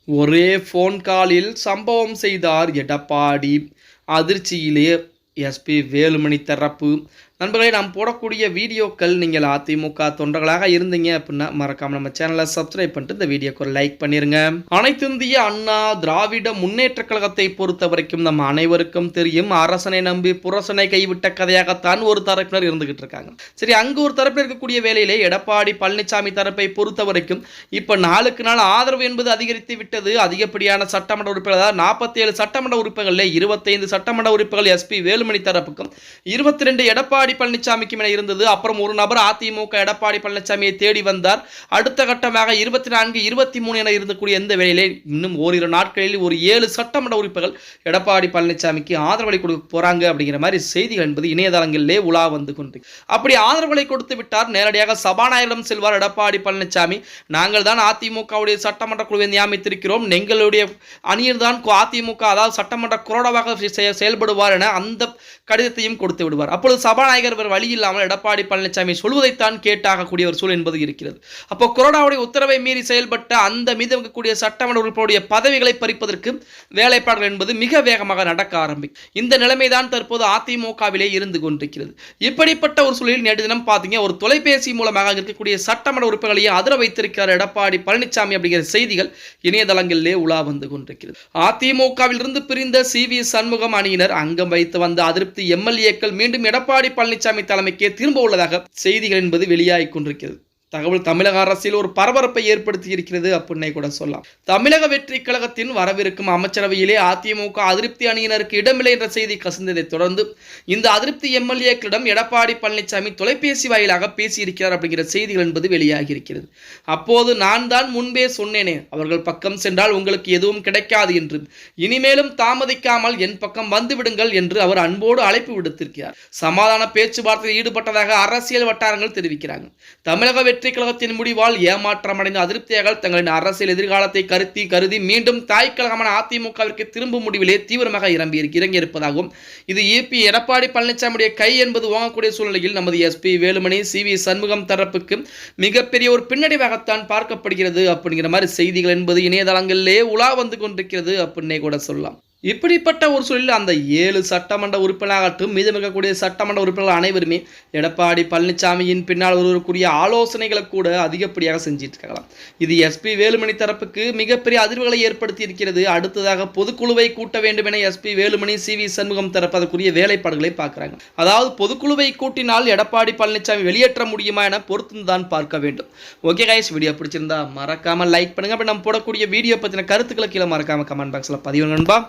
ஒரே ஃபோன் காலில் சம்பவம் செய்தார் எடப்பாடி. அதிர்ச்சியிலே எஸ்பி வேலுமணி தரப்பு. நண்பர்களே, நாம் போடக்கூடிய வீடியோக்கள் நீங்கள் அதிமுக தொண்டர்களாக இருந்தீங்க அப்படின்னா மறக்காம நம்ம சேனலை சப்ஸ்கிரைப் பண்ணிட்டு இந்த வீடியோக்கு ஒரு லைக் பண்ணிருங்க. அனைத்து இந்திய அண்ணா திராவிட முன்னேற்ற கழகத்தை பொறுத்த வரைக்கும் நம்ம அனைவருக்கும் தெரியும், அரசனை நம்பி புரசனை கைவிட்ட கதையாகத்தான் ஒரு தரப்பினர் இருந்துகிட்டு இருக்காங்க. சரி, அங்கு ஒரு தரப்பில் இருக்கக்கூடிய வேலையிலே எடப்பாடி பழனிசாமி தரப்பை பொறுத்த வரைக்கும் இப்ப நாளுக்கு நாள் ஆதரவு என்பது அதிகரித்து விட்டது. அதிகப்படியான சட்டமன்ற உறுப்பினர் 47 சட்டமன்ற உறுப்பினர்களே 25 சட்டமன்ற உறுப்பினர்கள் எஸ்பி வேலுமணி தரப்புக்கும் 22 எடப்பாடி பழனிசாமிக்கு என இருந்தது. அப்புறம் ஒரு நபர் அதிமுக எடப்பாடி பழனிசாமியை தேடி வந்தார். அடுத்த கட்டமாக 24 23 என இருந்தக்கூடிய இந்த வேளையிலே இன்னும் ஓரிரு நாட்களில் ஒரு 7 சட்டமன்ற உறுப்பினர்கள் எடப்பாடி பழனிசாமிக்கு ஆதரவளை கொடுக்க போறாங்க அப்படிங்கிற மாதிரி செய்திகள் என்பது இணையதளங்களிலே உலா வந்து கொண்டு அப்படி ஆதரவளை கொடுத்து விட்டார். நேரடியாக சபாநாயகரிடம் செல்வார் எடப்பாடி பழனிசாமி. நாங்கள் தான் அதிமுகவுடைய சட்டமன்ற குழுவை நியமித்திருக்கிறோம், எங்களுடைய அணியில் தான் அதிமுக அதாவது சட்டமன்ற குரோடாவாக செயல்படுவார் என அந்த கடிதத்தையும் கொடுத்து விடுவார். அப்பொழுது சபாநாயகர் வழி இல்லாமல் எடப்பாடி பழனிசாமி சொல்வதைத்தான் கேட்டாகக்கூடிய ஒரு சூழல் என்பது இருக்கிறது. அப்போ கொரோனாவுடைய உத்தரவை மீறி செயல்பட்ட அந்த மீது இருக்கக்கூடிய சட்டமன்ற உறுப்பினருடைய பதவிகளை பறிப்பதற்கு வேலைப்பாடுகள் என்பது மிக வேகமாக நடக்க ஆரம்பிக்கும். இந்த நிலைமைதான் தற்போது அதிமுகவிலே இருந்து கொண்டிருக்கிறது. இப்படிப்பட்ட ஒரு சூழலில் நேற்று தினம் பார்த்தீங்க, ஒரு தொலைபேசி மூலமாக இருக்கக்கூடிய சட்டமன்ற உறுப்பினர்களையே அதிர வைத்திருக்கிறார் எடப்பாடி பழனிசாமி அப்படிங்கிற செய்திகள் இணையதளங்களிலே உலா வந்து கொண்டிருக்கிறது. அதிமுகவில் இருந்து பிரிந்த சி.வி. சண்முகம் அணியினர் அங்கம் வைத்து வந்த அதிருப்தி எம்எல்ஏக்கள் மீண்டும் எடப்பாடி பழனிசாமி தலைமைக்கே திரும்ப உள்ளதாக செய்திகள் என்பது வெளியாகிக் கொண்டிருக்கிறது. தகவல் தமிழக அரசியல் ஒரு பரபரப்பை ஏற்படுத்தி இருக்கிறது அப்படின்னே கூட சொல்லலாம். தமிழக வெற்றி கழகத்தின் வரவிருக்கும் அமைச்சரவையிலே அதிமுக அதிருப்தி அணியினருக்கு இடமில்லை என்ற செய்தி கசிந்ததை தொடர்ந்து இந்த அதிருப்தி எம்எல்ஏக்களிடம் எடப்பாடி பழனிசாமி தொலைபேசி வாயிலாக பேசியிருக்கிறார் அப்படிங்கிற செய்திகள் என்பது வெளியாகி இருக்கிறது. அப்போது நான் தான் முன்பே சொன்னேனே, அவர்கள் பக்கம் சென்றால் உங்களுக்கு எதுவும் கிடைக்காது என்று, இனிமேலும் தாமதிக்காமல் என் பக்கம் வந்துவிடுங்கள் என்று அவர் அன்போடு அழைப்பு விடுத்திருக்கிறார். சமாதான பேச்சுவார்த்தையில் ஈடுபட்டதாக அரசியல் வட்டாரங்கள் தெரிவிக்கிறாங்க. தமிழக வெற்றி கழகத்தின் முடிவால் ஏமாற்றமடைந்த அதிருப்தியாளர்கள் தங்களின் அரசியல் எதிர்காலத்தை கருதி மீண்டும் தாய் கழகமான அதிமுகவிற்கு திரும்பும் முடிவிலே தீவிரமாக இறங்கியிருப்பதாகவும், இது எடப்பாடி பழனிசாமியுடைய கை என்பது வாங்கக்கூடிய சூழ்நிலையில் நமது எஸ்பி வேலுமணி சி.வி. சண்முகம் தரப்புக்கு மிகப்பெரிய ஒரு பின்னடைவாகத்தான் பார்க்கப்படுகிறது அப்படிங்கிற மாதிரி செய்திகள் என்பது இணையதளங்களிலே உலா வந்து கொண்டிருக்கிறது அப்படின்னே கூட சொல்லலாம். இப்படிப்பட்ட ஒரு சூழலில் அந்த 7 சட்டமன்ற உறுப்பினராகட்டும் மீதம் இருக்கக்கூடிய சட்டமன்ற உறுப்பினர்கள் அனைவருமே எடப்பாடி பழனிசாமியின் பின்னால் ஒருவருக்குரிய ஆலோசனைகளை கூட அதிகப்படியாக செஞ்சிட்டு இருக்கலாம். இது எஸ்பி வேலுமணி தரப்புக்கு மிகப்பெரிய அதிர்வுகளை ஏற்படுத்தி இருக்கிறது. அடுத்ததாக பொதுக்குழுவை கூட்ட வேண்டும் என எஸ்பி வேலுமணி சி.வி. சண்முகம் தரப்பு அதற்குரிய வேலைப்பாடுகளை பார்க்கிறாங்க. அதாவது பொதுக்குழுவை கூட்டினால் எடப்பாடி பழனிசாமி வெளியேற்ற முடியுமா என பொறுத்து தான் பார்க்க வேண்டும். ஓகே கைஸ், வீடியோ பிடிச்சிருந்தா மறக்காம லைக் பண்ணுங்க. அப்படி நம்ம போடக்கூடிய வீடியோ பற்றின கருத்துக்களை கீழே மறக்காம கமெண்ட் பாக்ஸ்ல பதிவு நண்பா.